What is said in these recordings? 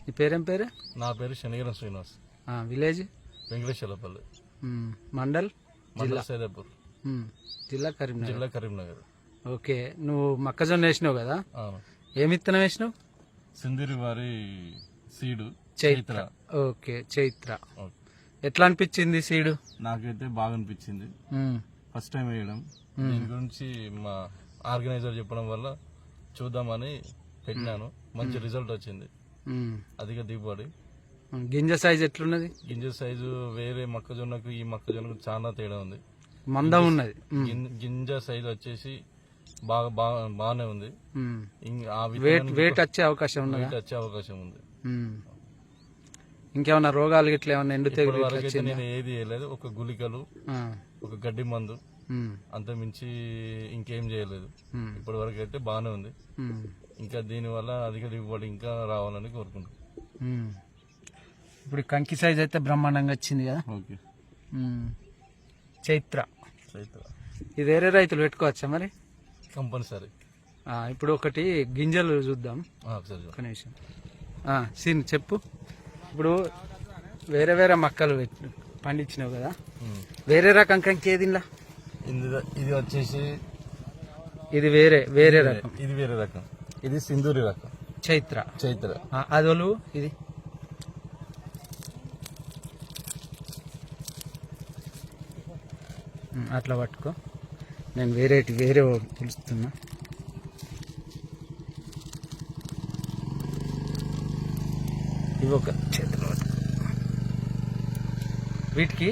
నీ పేరేం పేరు? నా పేరు శనిగిరం శ్రీనివాస్. విలేజ్ వెంకటేశ్వరపల్లి, మండల్ సైదాపూర్, జిల్లా కరీంనగర్. ఓకే, నువ్వు మొక్కజొన్న వేసినావు కదా, ఏమి విత్తనం వేసినావు? సింధూరి వారి సీడు చైత్ర. ఓకే, చైత్ర. ఎట్లా అనిపించింది సీడు? నాకైతే బాగా అనిపించింది. ఫస్ట్ టైం వేయడం. దీని గురించి మా ఆర్గనైజర్ చెప్పడం వల్ల చూద్దామని పెట్టినాను. మంచి రిజల్ట్ వచ్చింది. అధిక దిగుబడి. గింజ సైజ్ ఎట్లున్నది? గింజ సైజు వేరే మొక్కజొన్నకు ఈ మొక్కజొన్నకు చాలా తేడా ఉంది. మందం ఉన్నది. గింజ సైజు వచ్చేసి బాగానే ఉంది. వెయిట్ వచ్చే అవకాశం ఉంది. ఇంకేమన్నా రోగాలు గిట్ల ఏమన్నా ఎండు తెగులు? నేను ఏది చేయలేదు. ఒక గుళికలు, ఒక గడ్డి మందు, అంత మించి ఇంకేం చేయలేదు. ఇప్పటి వరకు అయితే బాగానే ఉంది. ఇంకా దీని వల్ల అధిక దిగుబడి ఇంకా రావాలని కోరుకుంటున్నాను. ఇప్పుడు కంకి సైజ్ అయితే బ్రహ్మాండంగా వచ్చింది కదా. ఓకే. చైత్ర ఇది వేరే రైతులు పెట్టుకోవచ్చా మరి? కంపల్సరీ. ఇప్పుడు ఒకటి గింజలు చూద్దాం. ఒక నిమిషం. సీన్ చెప్పు. ఇప్పుడు వేరే వేరే మొక్కలు పండించినావు కదా, వేరే రకం కంకి ఏదిలా? ఇది వచ్చేసి ఇది వేరే రకం. ఇది వేరే రకం. ఇది సింధూరి రకం. చైత్ర. అదోలు ఇది అట్లా పట్టుకో. నేను వేరే పిలుస్తున్నా. ఇవి ఒక చేతిలో. వీటికి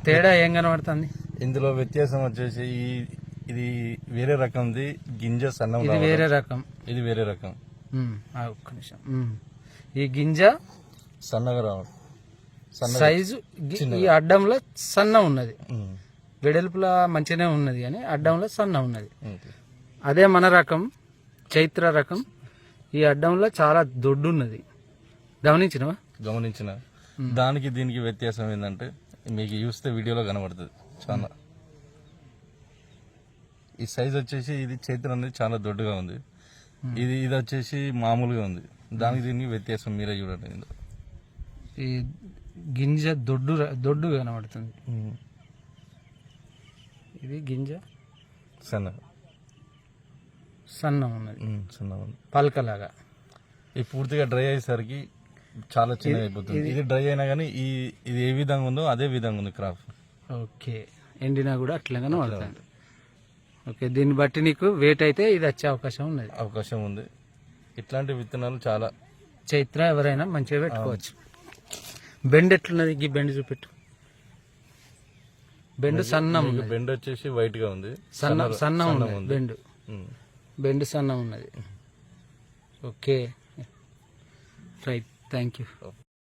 తేడా ఏం కనబడుతుంది? ఇందులో వ్యత్యాసం వచ్చేసి ఇది వేరే రకంది. గింజ సన్న, ఇది వేరే రకం. ఇది వేరే రకం. ఒక్క నిమిషం. ఈ గింజ సన్నగా రావడం, సైజు ఈ అడ్డంలో సన్న ఉన్నది, వెడల్పులా మంచిగానే ఉన్నది కానీ అడ్డంలో సన్న ఉన్నది. అదే మన రకం చైత్ర రకం ఈ అడ్డంలో చాలా దొడ్డు ఉన్నది. గమనించిన దానికి దీనికి వ్యత్యాసం ఏంటంటే మీకు చూస్తే వీడియోలో కనబడుతుంది చాలా. ఈ సైజ్ వచ్చేసి ఇది చైత్ర అనేది చాలా దొడ్డుగా ఉంది. ఇది వచ్చేసి మామూలుగా ఉంది. దానికి దీనికి వ్యత్యాసం మీరే చూడండి. ఈ గింజ దొడ్డు కనబడుతుంది. ఇది గింజ సన్న ఉన్నది, పలకలాగా. ఇది పూర్తిగా డ్రై అయ్యేసరికి చాలా చిన్నగా అయిపోతుంది. ఇది డ్రై అయినా కానీ ఇది ఏ విధంగా ఉందో అదే విధంగా ఉంది క్రాప్. ఓకే, ఎండినా కూడా అట్లాగానే పడుతుంది. ఓకే, దీన్ని బట్టి నీకు వెయిట్ అయితే ఇది వచ్చే అవకాశం ఉంది. ఇట్లాంటి విత్తనాలు చాలా చైత్ర ఎవరైనా మంచిగా పెట్టుకోవచ్చు. బెండ్ ఎట్లున్నది? ఈ బెండ్ చూపెట్టు. బెండ్ సన్న, బెండ్ వచ్చేసి వైట్ గా ఉంది. సన్న ఉన్నది బెండ్ సన్న ఉన్నది. Okay, right, thank you.